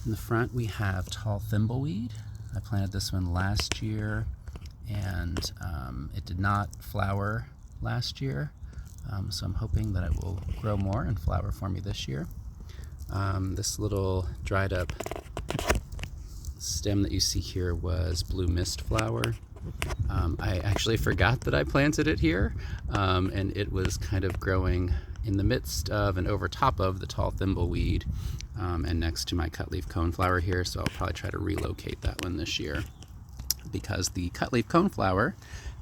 In the front we have tall thimbleweed. I planted this one last year and it did not flower last year, so I'm hoping that it will grow more and flower for me this year. This little dried up stem that you see here was blue mist flower. I actually forgot that I planted it here, and it was kind of growing in the midst of and over top of the tall thimbleweed and next to my cutleaf coneflower here, so I'll probably try to relocate that one this year because the cutleaf coneflower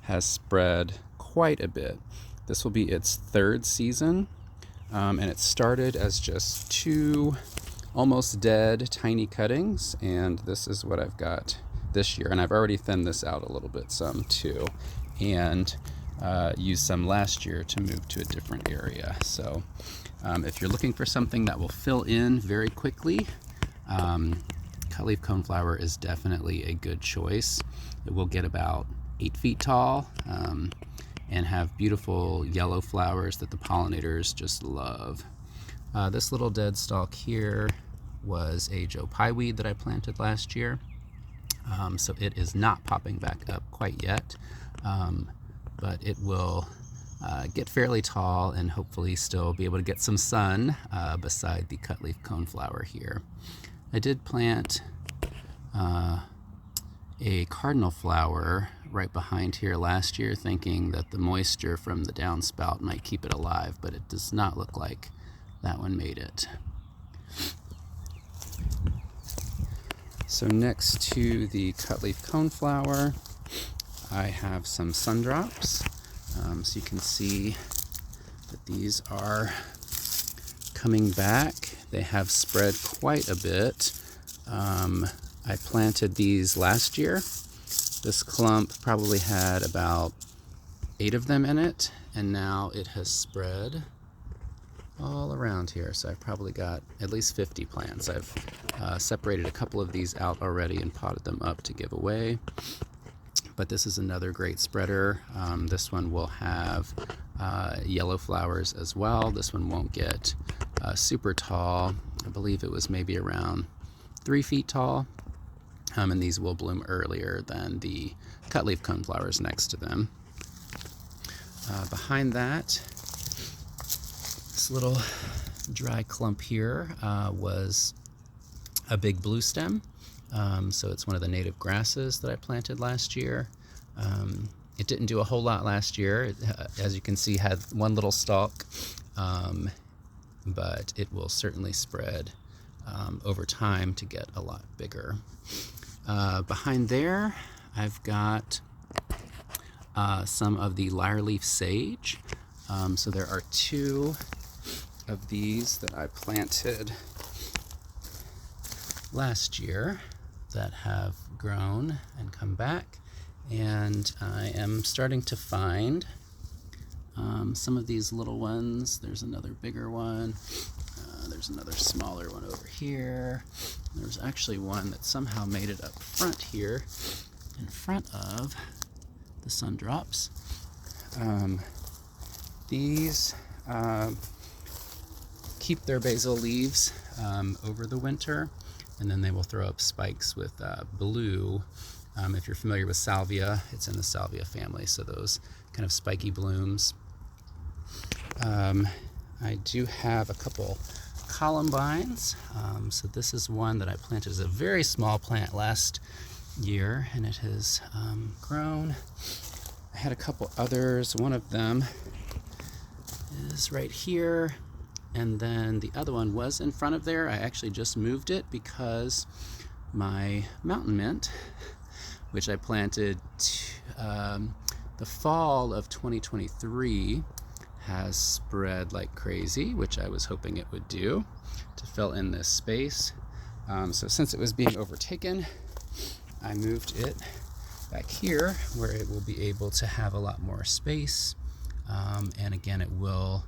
has spread quite a bit. This will be its third season, and it started as just two almost dead tiny cuttings, and this is what I've got this year. And I've already thinned this out a little bit some too, and used some last year to move to a different area. So if you're looking for something that will fill in very quickly, cutleaf coneflower is definitely a good choice. It will get about 8 feet tall and have beautiful yellow flowers that the pollinators just love. This little dead stalk here was a Joe Pye weed that I planted last year. So it is not popping back up quite yet, but it will get fairly tall and hopefully still be able to get some sun beside the cutleaf coneflower here. I did plant a cardinal flower right behind here last year, thinking that the moisture from the downspout might keep it alive, but it does not look like that one made it. So next to the cutleaf coneflower, I have some sundrops. So you can see that these are coming back. They have spread quite a bit. I planted these last year. This clump probably had about 8 of them in it, and now it has spread all around here. So I've probably got at least 50 plants. I've separated a couple of these out already and potted them up to give away. But this is another great spreader. This one will have yellow flowers as well. This one won't get super tall. I believe it was maybe around 3 feet tall. And these will bloom earlier than the cutleaf coneflowers next to them. Behind that, this little dry clump here was a big blue stem. So it's one of the native grasses that I planted last year. It didn't do a whole lot last year. It, as you can see, had one little stalk, but it will certainly spread over time to get a lot bigger. Behind there, I've got some of the lyre-leaf sage. So there are 2 of these that I planted last year that have grown and come back, and I am starting to find some of these little ones. There's another bigger one. There's another smaller one over here. There's actually one that somehow made it up front here in front of the sundrops. These keep their basal leaves over the winter, and then they will throw up spikes with blue. If you're familiar with salvia, it's in the salvia family, so those kind of spiky blooms. I do have a couple columbines. So this is one that I planted as a very small plant last year, and it has grown. I had a couple others. One of them is right here, and then the other one was in front of there. I actually just moved it because my mountain mint, which I planted the fall of 2023, has spread like crazy, which I was hoping it would do to fill in this space. So since it was being overtaken, I moved it back here where it will be able to have a lot more space. And again, it will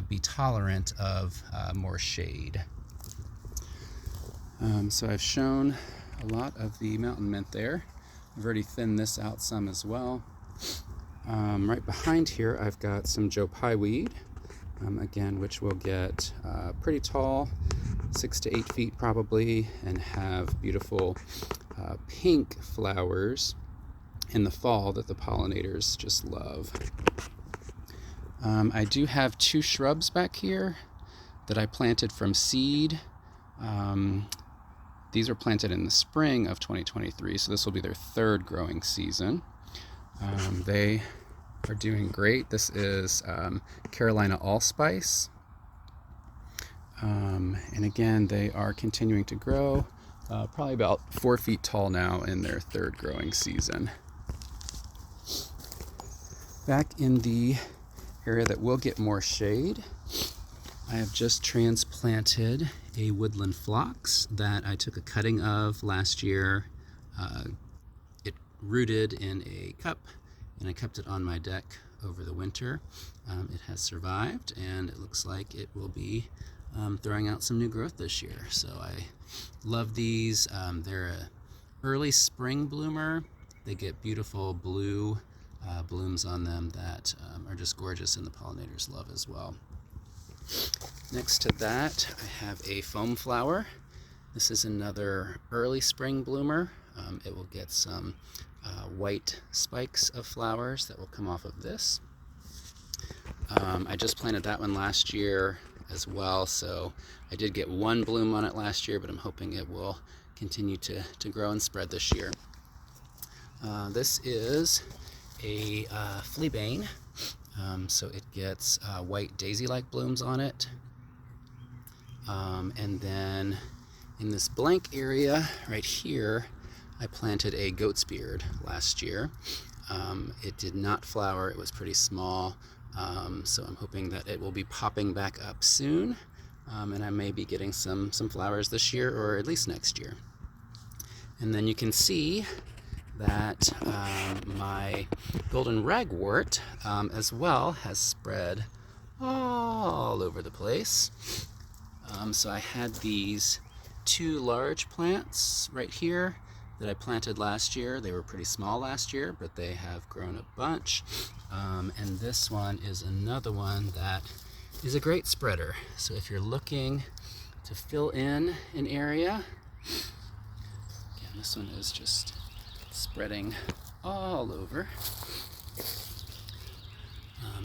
be tolerant of more shade. So I've shown a lot of the mountain mint there. I've already thinned this out some as well. Right behind here, I've got some Joe Pye weed, again, which will get pretty tall. 6 to 8 feet probably, and have beautiful pink flowers in the fall that the pollinators just love. I do have 2 shrubs back here that I planted from seed. These were planted in the spring of 2023, so this will be their 3rd growing season. They are doing great. This is Carolina Allspice. And again, they are continuing to grow, probably about 4 feet tall now in their 3rd growing season. Back in the area that will get more shade, I have just transplanted a woodland phlox that I took a cutting of last year. It rooted in a cup, and I kept it on my deck over the winter. It has survived, and it looks like it will be throwing out some new growth this year. So I love these. They're an early spring bloomer. They get beautiful blue blooms on them that are just gorgeous, and the pollinators love as well. Next to that, I have a foam flower. This is another early spring bloomer. It will get some white spikes of flowers that will come off of this. I just planted that one last year as well, so I did get 1 bloom on it last year, but I'm hoping it will continue to grow and spread this year. This is a fleabane, so it gets white daisy-like blooms on it. And then in this blank area right here, I planted a goat's beard last year. It did not flower, it was pretty small, so I'm hoping that it will be popping back up soon, and I may be getting some flowers this year, or at least next year. And then you can see that my golden ragwort as well has spread all over the place. So I had these 2 large plants right here that I planted last year. They were pretty small last year, but they have grown a bunch. And this one is another one that is a great spreader. So if you're looking to fill in an area, again, this one is just spreading all over,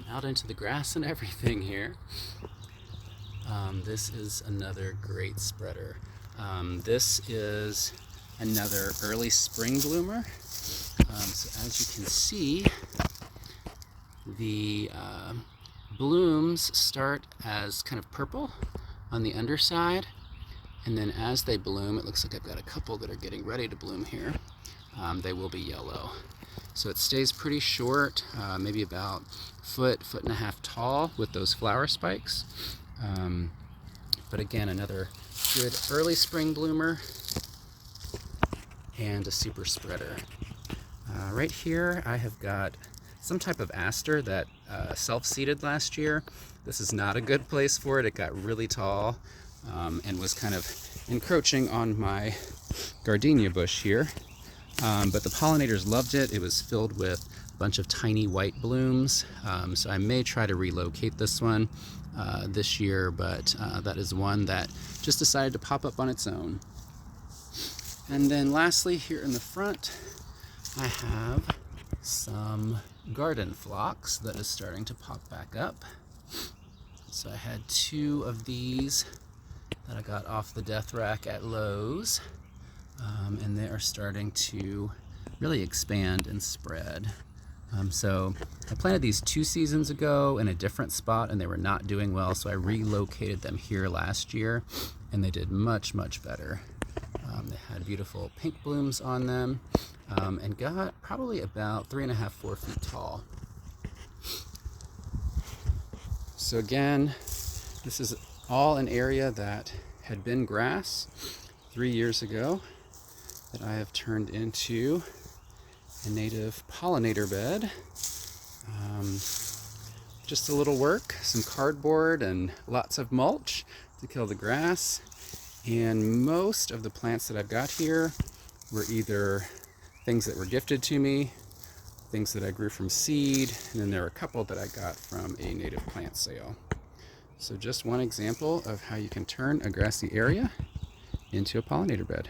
out into the grass and everything here. This is another great spreader. This is another early spring bloomer. So as you can see, the blooms start as kind of purple on the underside, and then as they bloom, it looks like I've got a couple that are getting ready to bloom here. They will be yellow. So it stays pretty short, maybe about foot and a half tall with those flower spikes. But again, another good early spring bloomer and a super spreader. Right here I have got some type of aster that self-seeded last year. This is not a good place for it. It got really tall and was kind of encroaching on my gardenia bush here. But the pollinators loved it. It was filled with a bunch of tiny white blooms. So I may try to relocate this one this year, but that is one that just decided to pop up on its own. And then lastly, here in the front, I have some garden phlox that is starting to pop back up. So I had 2 of these that I got off the death rack at Lowe's, and they are starting to really expand and spread. So I planted these 2 seasons ago in a different spot, and they were not doing well, so I relocated them here last year, and they did much, much better. They had beautiful pink blooms on them, and got probably about 3.5–4 feet tall. So again, this is all an area that had been grass 3 years ago that I have turned into a native pollinator bed. Just a little work, some cardboard and lots of mulch to kill the grass. And most of the plants that I've got here were either things that were gifted to me, things that I grew from seed, and then there are a couple that I got from a native plant sale. So just one example of how you can turn a grassy area into a pollinator bed.